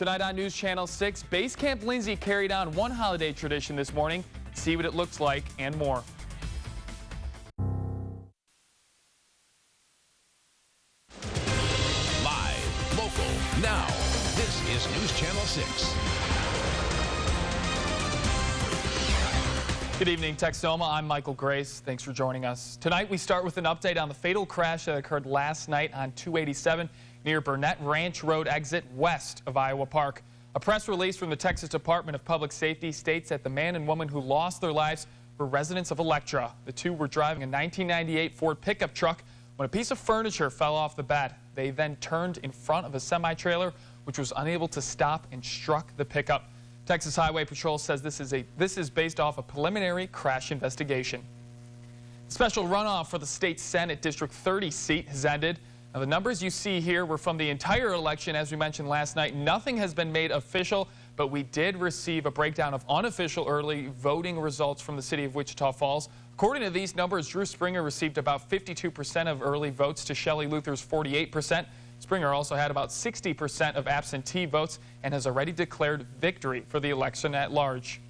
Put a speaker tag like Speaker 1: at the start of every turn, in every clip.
Speaker 1: Tonight on News Channel 6, Base Camp Lindsay carried on one holiday tradition this morning. See what it looks like and more.
Speaker 2: Live, local, now. This is News Channel 6.
Speaker 1: Good evening, Texoma. I'm Michael Grace. Thanks for joining us. Tonight, we start with an update on the fatal crash that occurred last night on 287 near Burnett Ranch Road exit west of Iowa Park. A press release from the Texas Department of Public Safety states that the man and woman who lost their lives were residents of Electra. The two were driving a 1998 Ford pickup truck when a piece of furniture fell off the bed. They then turned in front of a semi-trailer, which was unable to stop and struck the pickup. Texas Highway Patrol says this is based off a preliminary crash investigation. Special runoff for the state Senate District 30 seat has ended. Now, the numbers you see here were from the entire election, as we mentioned last night. Nothing has been made official, but we did receive a breakdown of unofficial early voting results from the city of Wichita Falls. According to these numbers, Drew Springer received about 52% of early votes to Shelley Luther's 48%. Springer also had about 60% of absentee votes and has already declared victory for the election at large.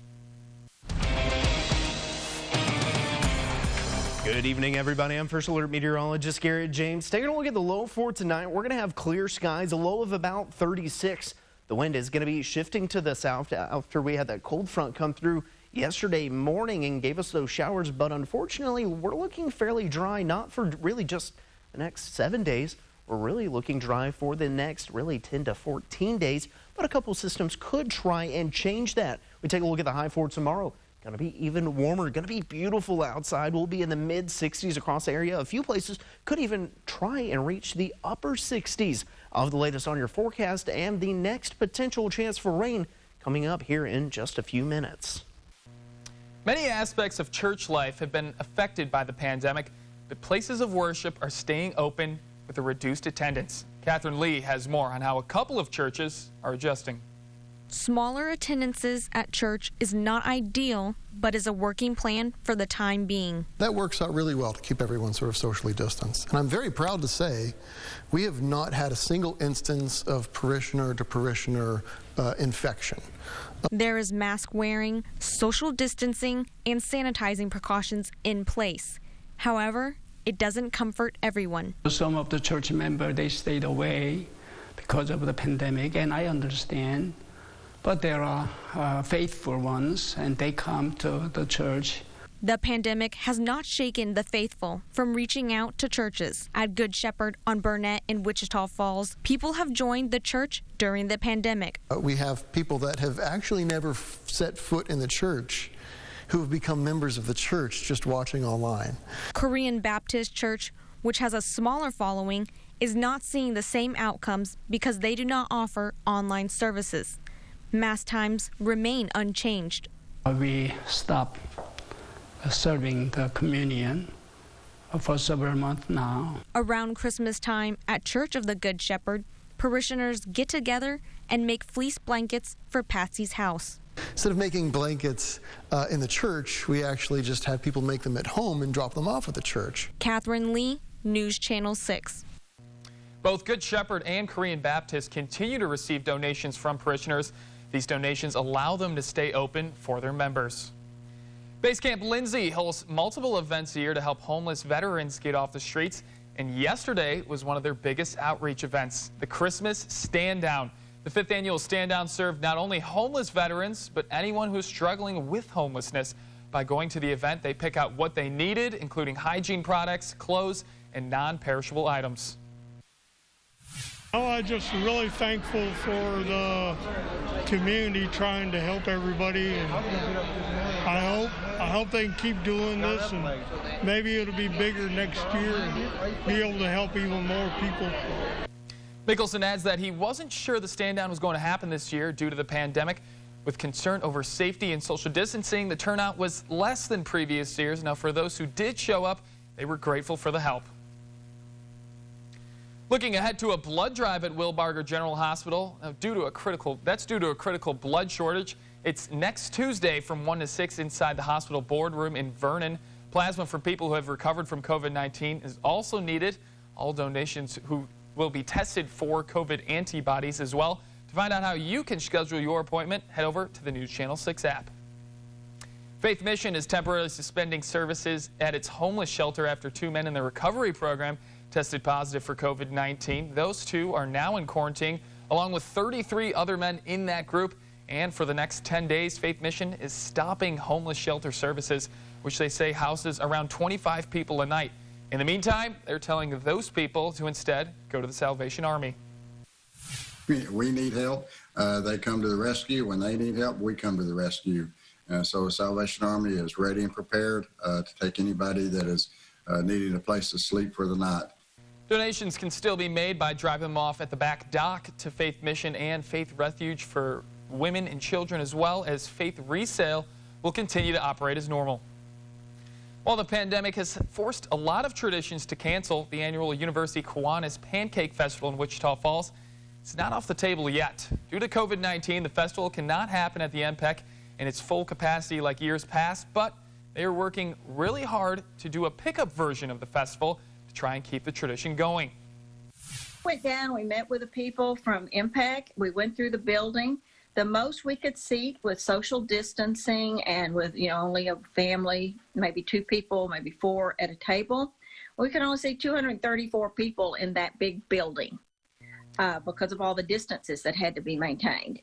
Speaker 3: Good evening, everybody. I'm First Alert Meteorologist Garrett James. Taking a look at the low for tonight, we're going to have clear skies, a low of about 36. The wind is going to be shifting to the south after we had that cold front come through yesterday morning and gave us those showers. But unfortunately, we're looking fairly dry, not for really just the next 7 days. We're really looking dry for the next 10 to 14 days. But a couple systems could try and change that. We take a look at the high for tomorrow. Going to be even warmer, going to be beautiful outside. We'll be in the mid 60s across the area. A few places could even try and reach the upper 60s. Of the latest on your forecast and the next potential chance for rain coming up here in just a few minutes.
Speaker 1: Many aspects of church life have been affected by the pandemic, but places of worship are staying open with a reduced attendance. Catherine Lee has more on how a couple of churches are adjusting.
Speaker 4: Smaller attendances at church is not ideal, but is a working plan for the time being.
Speaker 5: That works out really well to keep everyone sort of socially distanced. And I'm very proud to say we have not had a single instance of parishioner to parishioner infection.
Speaker 4: There is mask wearing, social distancing, and sanitizing precautions in place. However, it doesn't comfort everyone.
Speaker 6: Some of the church members, they stayed away because of the pandemic, and I understand. But there are faithful ones, and they come to the church.
Speaker 4: The pandemic has not shaken the faithful from reaching out to churches. At Good Shepherd on Burnett in Wichita Falls, people have joined the church during the pandemic.
Speaker 5: We have people that have actually never set foot in the church who have become members of the church just watching online.
Speaker 4: Korean Baptist Church, which has a smaller following, is not seeing the same outcomes because they do not offer online services. Mass times remain unchanged.
Speaker 6: We stopped serving the communion for several months now.
Speaker 4: Around Christmas time at Church of the Good Shepherd, parishioners get together and make fleece blankets for Patsy's house.
Speaker 5: Instead of making blankets in the church, we actually just have people make them at home and drop them off at the church.
Speaker 4: Catherine Lee, News Channel 6.
Speaker 1: Both Good Shepherd and Korean Baptist continue to receive donations from parishioners. These donations allow them to stay open for their members. Base Camp Lindsay hosts multiple events a year to help homeless veterans get off the streets, and yesterday was one of their biggest outreach events, the Christmas Stand Down. The 5th annual Stand Down served not only homeless veterans, but anyone who is struggling with homelessness. By going to the event, they pick out what they needed, including hygiene products, clothes, and non-perishable items.
Speaker 7: Oh, I'm just really thankful for the community trying to help everybody, and I hope they can keep doing this, and maybe it'll be bigger next year and be able to help even more people.
Speaker 1: Mickelson adds that he wasn't sure the stand down was going to happen this year due to the pandemic. With concern over safety and social distancing, the turnout was less than previous years. Now, for those who did show up, they were grateful for the help. Looking ahead to a blood drive at WILBARGER General Hospital due to a critical blood shortage. It's next Tuesday from 1 to 6 inside the hospital boardroom in Vernon. Plasma for people who have recovered from COVID-19 is also needed. All donations who will be tested for COVID antibodies as well. To find out how you can schedule your appointment, head over to the News Channel 6 app. Faith Mission is temporarily suspending services at its homeless shelter after 2 men in the recovery program tested positive for COVID-19. Those 2 are now in quarantine, along with 33 other men in that group. And for the next 10 days, Faith Mission is stopping homeless shelter services, which they say houses around 25 people a night. In the meantime, they're telling those people to instead go to the Salvation Army.
Speaker 8: We need help. They come to the rescue. When they need help, we come to the rescue. So the Salvation Army is ready and prepared to take anybody that is needing a place to sleep for the night.
Speaker 1: Donations can still be made by dropping them off at the back dock to Faith Mission and Faith Refuge for women and children, as well as Faith Resale will continue to operate as normal. While the pandemic has forced a lot of traditions to cancel, the annual University Kiwanis Pancake Festival in Wichita Falls is not off the table yet. Due to COVID-19, the festival cannot happen at the MPEC in its full capacity like years past, but they are working really hard to do a pickup version of the festival to try and keep the tradition going.
Speaker 9: Went down, we met with the people from MPEC. We went through the building. The most we could seat with social distancing and with, only a family, maybe 2 people, maybe 4 at a table, we could only seat 234 people in that big building because of all the distances that had to be maintained.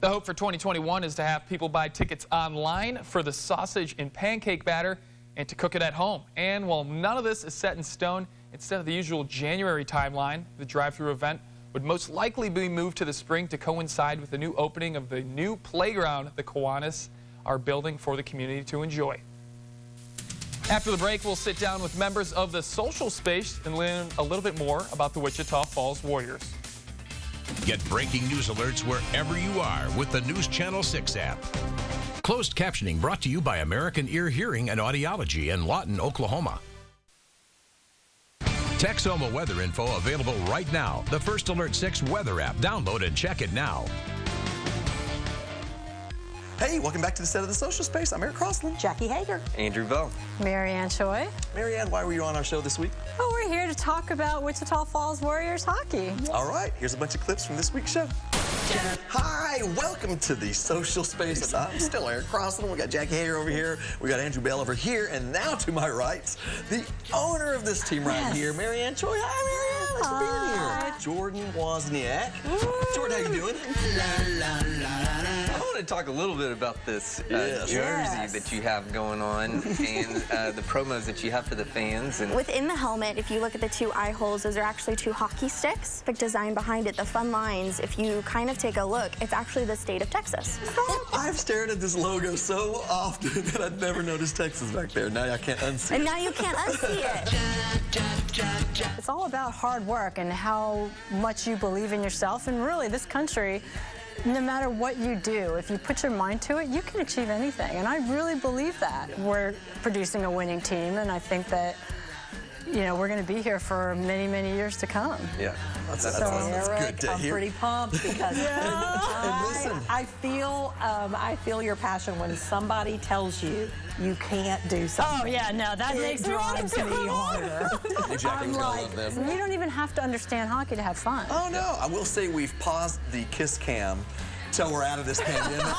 Speaker 1: The hope for 2021 is to have people buy tickets online for the sausage and pancake batter and to cook it at home. And while none of this is set in stone, instead of the usual January timeline, the drive-through event would most likely be moved to the spring to coincide with the new opening of the new playground the Kiwanis are building for the community to enjoy. After the break, we'll sit down with members of the social space and learn a little bit more about the Wichita Falls Warriors.
Speaker 2: Get breaking news alerts wherever you are with the News Channel 6 app. Closed captioning brought to you by American Ear, Hearing, and Audiology in Lawton, Oklahoma. Texoma weather info available right now. The First Alert 6 weather app. Download and check it now.
Speaker 10: Hey, welcome back to the set of The Social Space. I'm Eric Crossland.
Speaker 11: Jackie Hager.
Speaker 10: Andrew Bell.
Speaker 11: Marianne Choi.
Speaker 10: Marianne, why were you on our show this week?
Speaker 11: Oh, we're here to talk about Wichita Falls Warriors hockey.
Speaker 10: All right, here's a bunch of clips from this week's show. Hi, welcome to The Social Space. I'm still Eric Crossland. We got Jackie Hager over here. We got Andrew Bell over here. And now to my right, the owner of this team right here, Marianne Choi. Hi, Marianne. Thanks for being here. Jordan Wozniak. Jordan, how you doing?
Speaker 12: I want to talk a little bit about this jersey that you have going on and the promos that you have for the fans. And
Speaker 13: within the helmet, if you look at the 2 eye holes, those are actually 2 hockey sticks. The design behind it, the fun lines, if you kind of take a look, it's actually the state of Texas.
Speaker 10: I've stared at this logo so often that I'd never noticed Texas back there. Now I can't unsee it.
Speaker 13: And now you can't unsee it.
Speaker 11: It's all about hard work and how much you believe in yourself. And really, this country, no matter what you do, if you put your mind to it, you can achieve anything. And I really believe that. We're producing a winning team, and I think that, we're going to be here for many, many years to come.
Speaker 10: Yeah, that's
Speaker 11: Eric,
Speaker 10: good to hear.
Speaker 11: I'm pretty pumped because I feel your passion when somebody tells you you can't do something. Oh, yeah, no, that makes drives me harder. I'm like, you don't even have to understand hockey to have fun.
Speaker 10: Oh, no. I will say we've paused the kiss cam till we're out of this pandemic.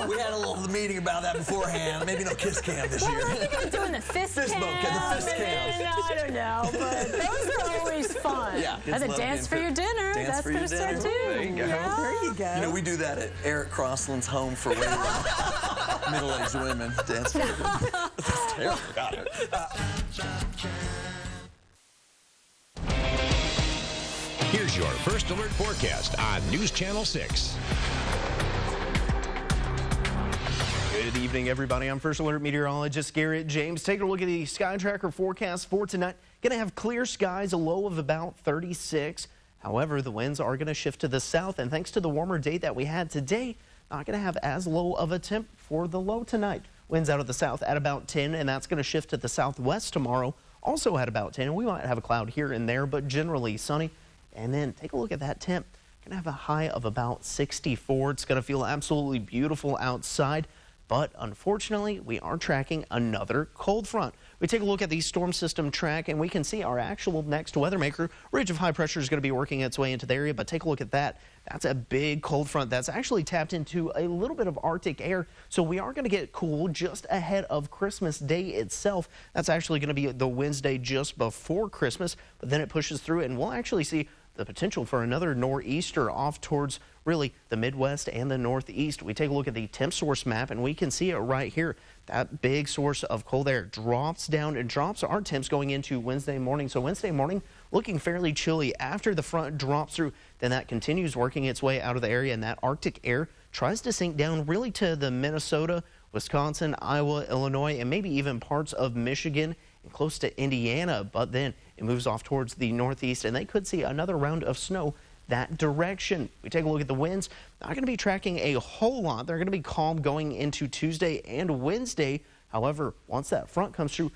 Speaker 10: We had a little meeting about that beforehand. Maybe no kiss cam this year.
Speaker 11: I think I'm doing the fist cam.
Speaker 10: The fist cam.
Speaker 11: No, I don't know, but those are always fun. Yeah. And the dance for your dinner. That's going to start too.
Speaker 12: There you go.
Speaker 11: Yeah. There you go.
Speaker 10: We do that at Eric Crossland's home for middle-aged women. Dance for your dinner. That's terrible. Got it.
Speaker 2: Here's your First Alert forecast on News Channel 6.
Speaker 3: Good evening, everybody. I'm First Alert meteorologist Garrett James. Taking a look at the Sky Tracker forecast for tonight. Going to have clear skies, a low of about 36. However, the winds are going to shift to the south, and thanks to the warmer day that we had today, not going to have as low of a temp for the low tonight. Winds out of the south at about 10, and that's going to shift to the southwest tomorrow, also at about 10. And we might have a cloud here and there, but generally sunny. And then take a look at that temp. Going to have a high of about 64. It's going to feel absolutely beautiful outside. But unfortunately, we are tracking another cold front. We take a look at the storm system track, and we can see our actual next weather maker. Ridge of high pressure is going to be working its way into the area, but take a look at that. That's a big cold front that's actually tapped into a little bit of Arctic air, so we are going to get cool just ahead of Christmas Day itself. That's actually going to be the Wednesday just before Christmas, but then it pushes through, and we'll actually see the potential for another nor'easter off towards really the Midwest and the Northeast. We take a look at the temp source map, and we can see it right here. That big source of cold air drops down and drops our temps going into Wednesday morning. So Wednesday morning looking fairly chilly after the front drops through. Then that continues working its way out of the area, and that Arctic air tries to sink down really to the Minnesota, Wisconsin, Iowa, Illinois, and maybe even parts of Michigan and close to Indiana. But then it moves off towards the Northeast, and they could see another round of snow that direction. We take a look at the winds. Not going to be tracking a whole lot. They're going to be calm going into Tuesday and Wednesday. However, once that front comes through,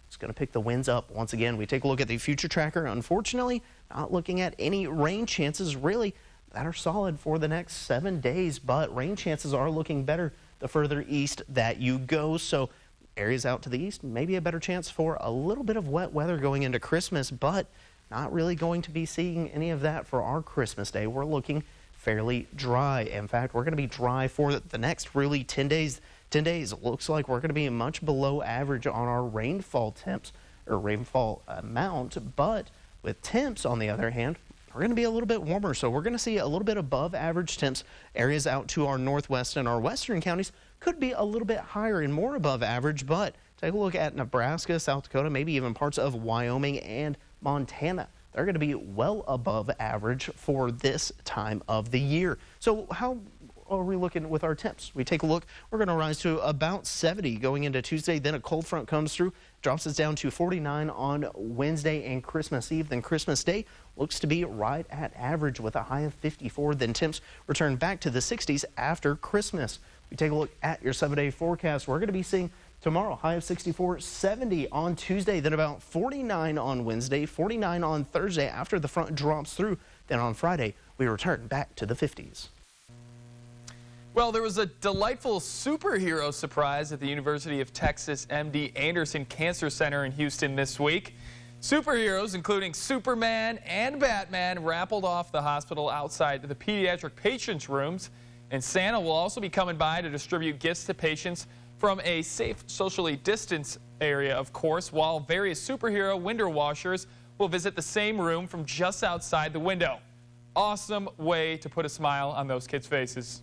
Speaker 3: it's going to pick the winds up once again. We take a look at the future tracker. Unfortunately, not looking at any rain chances really that are solid for the next 7 days, but rain chances are looking better the further east that you go. So areas out to the east, maybe a better chance for a little bit of wet weather going into Christmas, but not really going to be seeing any of that for our Christmas Day. We're looking fairly dry. In fact, we're going to be dry for the next really 10 days. 10 days. It looks like we're going to be much below average on our rainfall temps or rainfall amount, but with temps, on the other hand, we're going to be a little bit warmer. So we're going to see a little bit above average temps. Areas out to our northwest and our western counties could be a little bit higher and more above average, but take a look at Nebraska, South Dakota, maybe even parts of Wyoming and Montana. They're going to be well above average for this time of the year. So how are we looking with our temps? We take a look. We're going to rise to about 70 going into Tuesday. Then a cold front comes through, drops us down to 49 on Wednesday and Christmas Eve. Then Christmas Day looks to be right at average with a high of 54. Then temps return back to the 60s after Christmas. We take a look at your 7-day forecast. We're going to be seeing tomorrow, high of 64, 70 on Tuesday, then about 49 on Wednesday, 49 on Thursday after the front drops through. Then on Friday, we return back to the 50s.
Speaker 1: Well, there was a delightful superhero surprise at the University of Texas MD Anderson Cancer Center in Houston this week. Superheroes, including Superman and Batman, rappelled off the hospital outside the pediatric patients' rooms. And Santa will also be coming by to distribute gifts to patients from a safe, socially distanced area, of course, while various superhero window washers will visit the same room from just outside the window. Awesome way to put a smile on those kids' faces.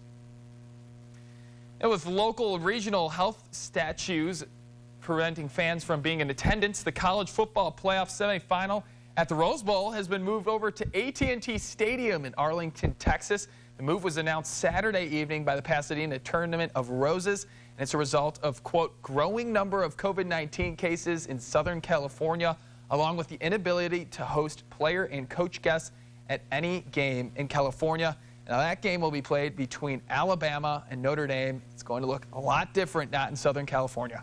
Speaker 1: And with local and regional health statutes preventing fans from being in attendance, the college football playoff semifinal at the Rose Bowl has been moved over to AT&T Stadium in Arlington, Texas. The move was announced Saturday evening by the Pasadena Tournament of Roses, and it's a result of, quote, growing number of COVID-19 cases in Southern California, along with the inability to host player and coach guests at any game in California. Now, that game will be played between Alabama and Notre Dame. It's going to look a lot different, not in Southern California.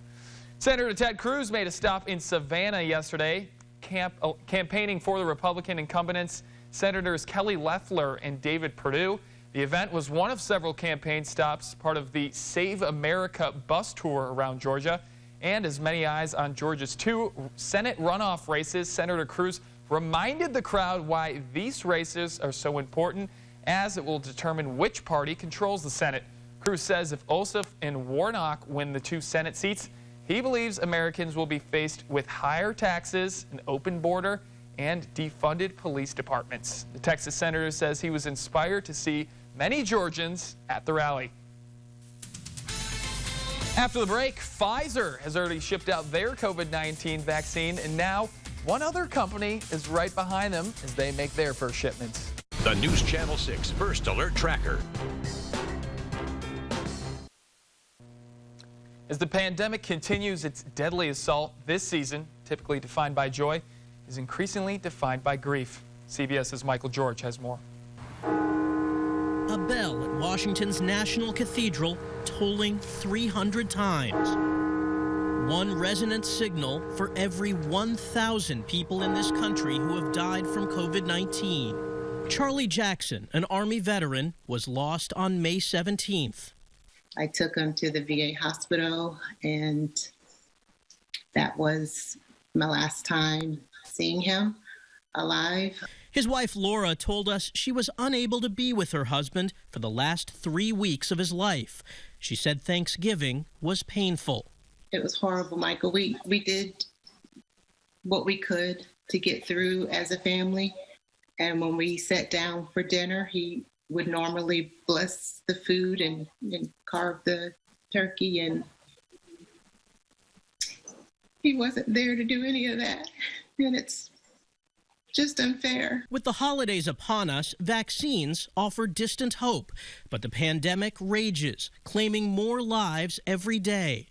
Speaker 1: Senator Ted Cruz made a stop in Savannah yesterday, campaigning for the Republican incumbents, Senators Kelly Loeffler and David Perdue. The event was one of several campaign stops, part of the Save America bus tour around Georgia. And as many eyes on Georgia's 2 Senate runoff races, Senator Cruz reminded the crowd why these races are so important, as it will determine which party controls the Senate. Cruz says if Ossoff and Warnock win the 2 Senate seats, he believes Americans will be faced with higher taxes, an open border, and defunded police departments. The Texas senator says he was inspired to see many Georgians at the rally. After the break, Pfizer has already shipped out their COVID-19 vaccine, and now one other company is right behind them as they make their first shipments.
Speaker 2: The News Channel 6 First Alert Tracker.
Speaker 1: As the pandemic continues its deadly assault, this season, typically defined by joy, is increasingly defined by grief. CBS's Michael George has more.
Speaker 14: A bell at Washington's National Cathedral tolling 300 times. One resonant signal for every 1,000 people in this country who have died from COVID-19. Charlie Jackson, an Army veteran, was lost on May 17th.
Speaker 15: I took him to the VA hospital, and that was my last time seeing him alive.
Speaker 14: His wife Laura told us she was unable to be with her husband for the last 3 weeks of his life. She said Thanksgiving was painful.
Speaker 15: It was horrible, Michael. We did what we could to get through as a family. And when we sat down for dinner, he would normally bless the food and carve the turkey, and he wasn't there to do any of that. And it's just unfair.
Speaker 14: With the holidays upon us, vaccines offer distant hope, but the pandemic rages, claiming more lives every day.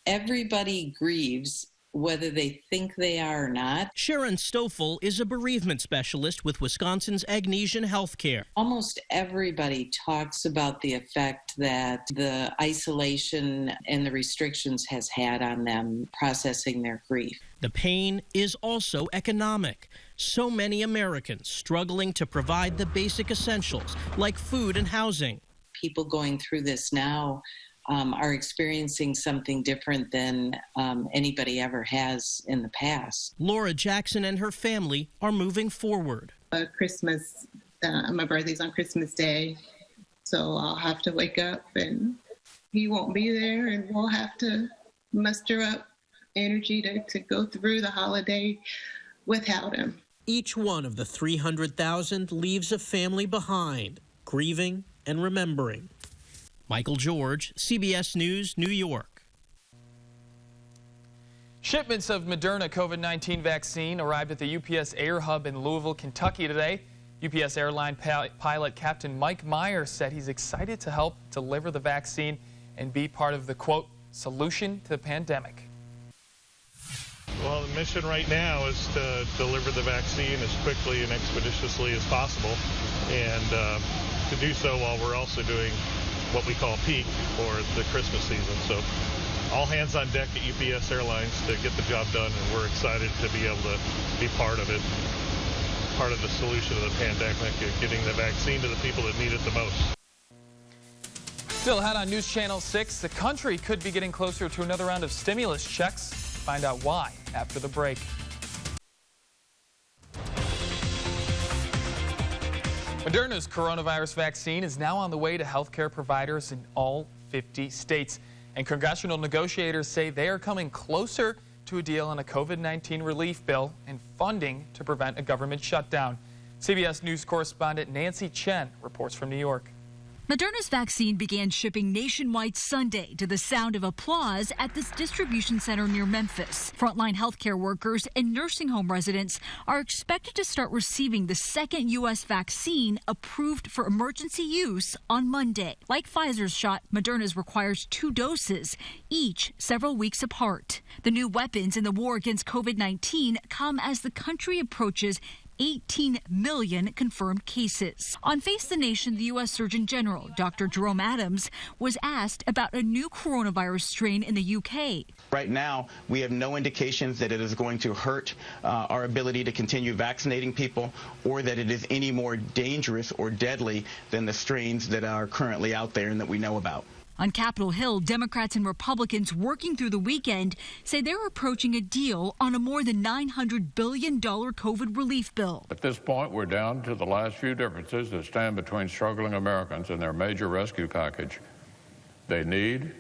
Speaker 16: Everybody grieves, whether they think they are or not.
Speaker 14: Sharon Stoffel is a bereavement specialist with Wisconsin's Agnesian Healthcare.
Speaker 16: Almost everybody talks about the effect that the isolation and the restrictions has had on them processing their grief.
Speaker 14: The pain is also economic. So many Americans struggling to provide the basic essentials like food and housing.
Speaker 16: People going through this now are experiencing something different than anybody ever has in the past.
Speaker 14: Laura Jackson and her family are moving forward.
Speaker 15: Christmas, my birthday's on Christmas Day, so I'll have to wake up and he won't be there, and we'll have to muster up energy to go through the holiday without him.
Speaker 14: Each one of the 300,000 leaves a family behind, grieving and remembering. Michael George, CBS News, New York.
Speaker 1: Shipments of Moderna COVID-19 vaccine arrived at the UPS Air Hub in Louisville, Kentucky today. UPS airline pilot Captain Mike Myers said he's excited to help deliver the vaccine and be part of the, quote, solution to the pandemic.
Speaker 17: Well, the mission right now is to deliver the vaccine as quickly and expeditiously as possible, and to do so while we're also doing what we call peak, or the Christmas season. So all hands on deck at UPS Airlines to get the job done, and we're excited to be able to be part of it, part of the solution to the pandemic, getting the vaccine to the people that need it the most.
Speaker 1: Still ahead on News Channel 6, the country could be getting closer to another round of stimulus checks. Find out why after the break. Moderna's coronavirus vaccine is now on the way to healthcare providers in all 50 states. And congressional negotiators say they are coming closer to a deal on a COVID-19 relief bill and funding to prevent a government shutdown. CBS News correspondent Nancy Chen reports from New York.
Speaker 18: Moderna's vaccine began shipping nationwide Sunday to the sound of applause at this distribution center near Memphis. Frontline healthcare workers and nursing home residents are expected to start receiving the second U.S. vaccine approved for emergency use on Monday. Like Pfizer's shot, Moderna's requires 2 doses, each several weeks apart. The new weapons in the war against COVID-19 come as the country approaches 18 million confirmed cases. On Face the Nation, the U.S. Surgeon General, Dr. Jerome Adams, was asked about a new coronavirus strain in the U.K.
Speaker 19: Right now, we have no indications that it is going to hurt our ability to continue vaccinating people, or that it is any more dangerous or deadly than the strains that are currently out there and that we know about.
Speaker 18: On Capitol Hill, Democrats and Republicans working through the weekend say they're approaching a deal on a more than $900 billion COVID relief bill.
Speaker 20: At this point, we're down to the last few differences that stand between struggling Americans and their major rescue package they need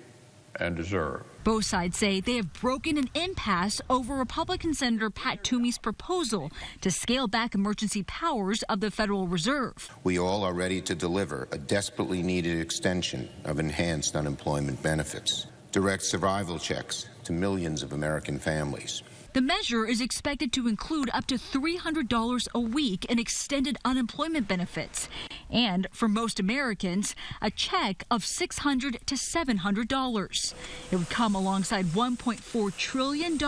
Speaker 20: and deserve.
Speaker 18: Both sides say they have broken an impasse over Republican Senator Pat Toomey's proposal to scale back emergency powers of the Federal Reserve.
Speaker 21: We all are ready to deliver a desperately needed extension of enhanced unemployment benefits, direct survival checks to millions of American families.
Speaker 18: The measure is expected to include up to $300 a week in extended unemployment benefits, and for most Americans, a check of $600 to $700. It would come alongside $1.4 trillion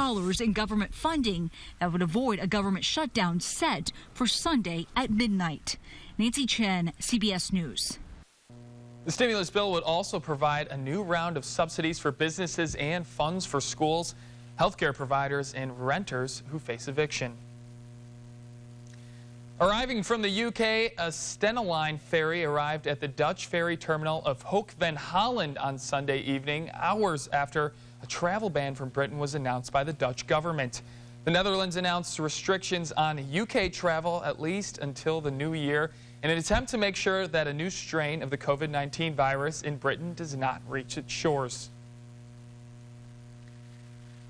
Speaker 18: in government funding that would avoid a government shutdown set for Sunday at midnight. Nancy Chen, CBS News.
Speaker 1: The stimulus bill would also provide a new round of subsidies for businesses and funds for schools, healthcare providers, and renters who face eviction. Arriving from the UK, a Stena Line ferry arrived at the Dutch ferry terminal of Hoek van Holland on Sunday evening, hours after a travel ban from Britain was announced by the Dutch government. The Netherlands announced restrictions on UK travel at least until the new year in an attempt to make sure that a new strain of the COVID-19 virus in Britain does not reach its shores.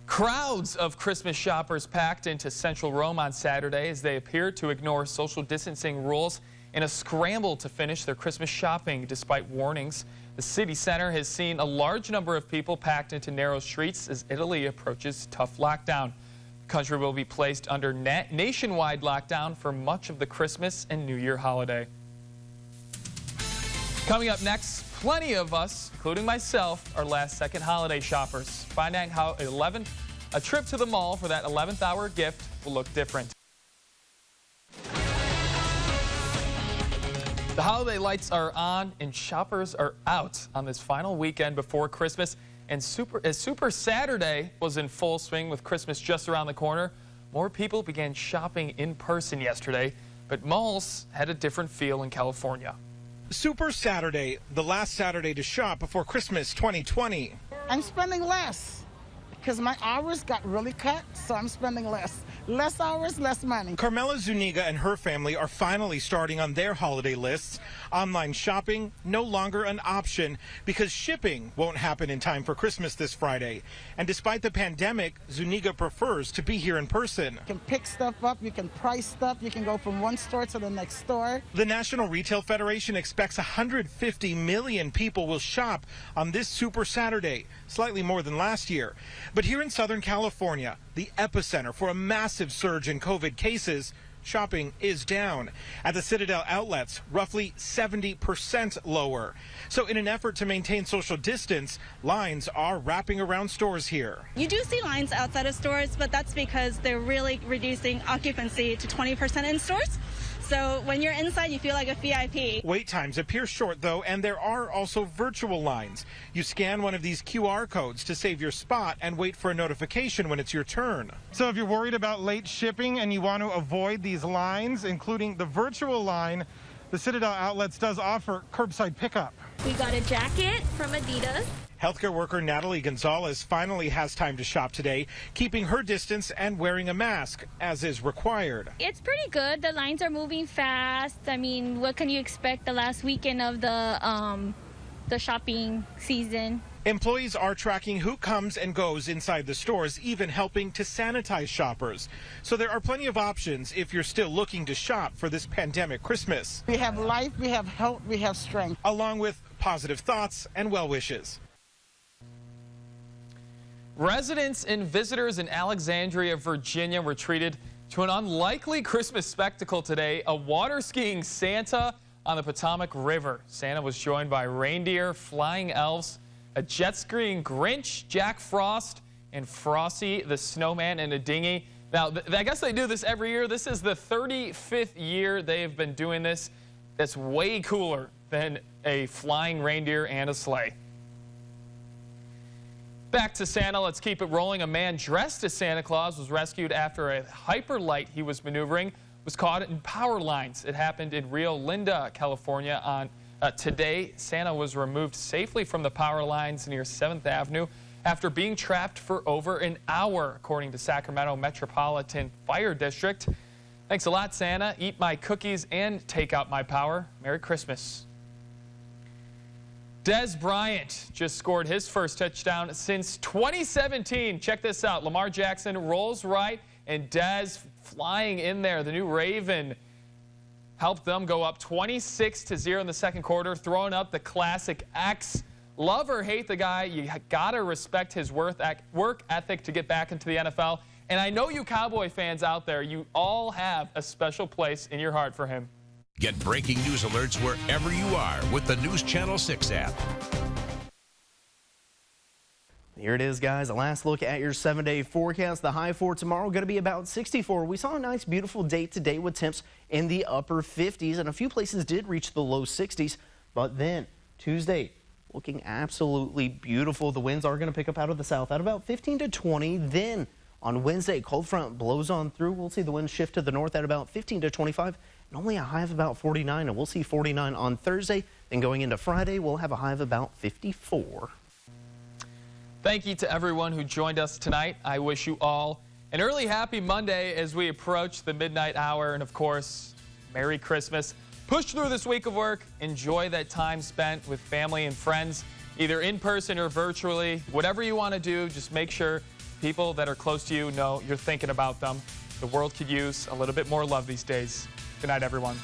Speaker 1: Crowds of Christmas shoppers packed into central Rome on Saturday as they appeared to ignore social distancing rules in a scramble to finish their Christmas shopping despite warnings. The city center has seen a large number of people packed into narrow streets as Italy approaches tough lockdown. The country will be placed under nationwide lockdown for much of the Christmas and New Year holiday. Coming up next, plenty of us, including myself, are last-second holiday shoppers. Find out how a trip to the mall for that 11th hour gift will look different. The holiday lights are on and shoppers are out on this final weekend before Christmas. And Super Saturday was in full swing with Christmas just around the corner. More people began shopping in person yesterday, but malls had a different feel in California.
Speaker 6: Super Saturday, the last Saturday to shop before Christmas 2020.
Speaker 22: I'm spending less because my hours got really cut, so I'm spending less. Less hours, less money.
Speaker 6: Carmela Zuniga and her family are finally starting on their holiday lists. Online shopping no longer an option because shipping won't happen in time for Christmas this Friday. And despite the pandemic, Zuniga prefers to be here in person.
Speaker 22: You can pick stuff up, you can price stuff, you can go from one store to the next store.
Speaker 6: The National Retail Federation expects 150 million people will shop on this Super Saturday, slightly more than last year. But here in Southern California, the epicenter for a massive surge in COVID cases, shopping is down. At the Citadel outlets, roughly 70% lower. So in an effort to maintain social distance, lines are wrapping around stores here.
Speaker 23: You do see lines outside of stores, but that's because they're really reducing occupancy to 20% in stores. So when you're inside, you feel like a VIP.
Speaker 6: Wait times appear short, though, and there are also virtual lines. You scan one of these QR codes to save your spot and wait for a notification when it's your turn. So if you're worried about late shipping and you want to avoid these lines, including the virtual line, the Citadel Outlets does offer curbside pickup.
Speaker 24: We got a jacket from Adidas.
Speaker 6: Healthcare worker Natalie Gonzalez finally has time to shop today, keeping her distance and wearing a mask, as is required.
Speaker 24: It's pretty good. The lines are moving fast. I mean, what can you expect the last weekend of the shopping season?
Speaker 6: Employees are tracking who comes and goes inside the stores, even helping to sanitize shoppers. So there are plenty of options if you're still looking to shop for this pandemic Christmas.
Speaker 22: We have life, we have health, we have strength.
Speaker 6: Along with positive thoughts and well wishes.
Speaker 1: Residents and visitors in Alexandria, Virginia were treated to an unlikely Christmas spectacle today, a water skiing Santa on the Potomac River. Santa was joined by reindeer, flying elves, a jet skiing Grinch, Jack Frost, and Frosty the Snowman in a dinghy. Now, I guess they do this every year. This is the 35th year they've been doing this. That's way cooler than a flying reindeer and a sleigh. Back to Santa, let's keep it rolling. A man dressed as Santa Claus was rescued after a hyperlight he was maneuvering was caught in power lines. It happened in Rio Linda, California on today. Santa was removed safely from the power lines near 7th Avenue after being trapped for over an hour, according to Sacramento Metropolitan Fire District. Thanks a lot, Santa. Eat my cookies and take out my power. Merry Christmas. Dez Bryant just scored his first touchdown since 2017. Check this out. Lamar Jackson rolls right, and Dez flying in there. The new Raven helped them go up 26-0 in the second quarter, throwing up the classic X. Love or hate the guy, you got to respect his work ethic to get back into the NFL. And I know you Cowboy fans out there, you all have a special place in your heart for him.
Speaker 2: Get breaking news alerts wherever you are with the NewsChannel 6 app.
Speaker 3: Here it is, guys. A last look at your 7-day forecast. The high for tomorrow going to be about 64. We saw a nice, beautiful day today with temps in the upper 50s, and a few places did reach the low 60s. But then Tuesday, looking absolutely beautiful. The winds are going to pick up out of the south at about 15 to 20. Then on Wednesday, cold front blows on through. We'll see the winds shift to the north at about 15 to 25. And only a high of about 49, and we'll see 49 on Thursday. Then going into Friday, we'll have a high of about 54.
Speaker 1: Thank you to everyone who joined us tonight. I wish you all an early happy Monday as we approach the midnight hour. And, of course, Merry Christmas. Push through this week of work. Enjoy that time spent with family and friends, either in person or virtually. Whatever you want to do, just make sure people that are close to you know you're thinking about them. The world could use a little bit more love these days. Good night, everyone.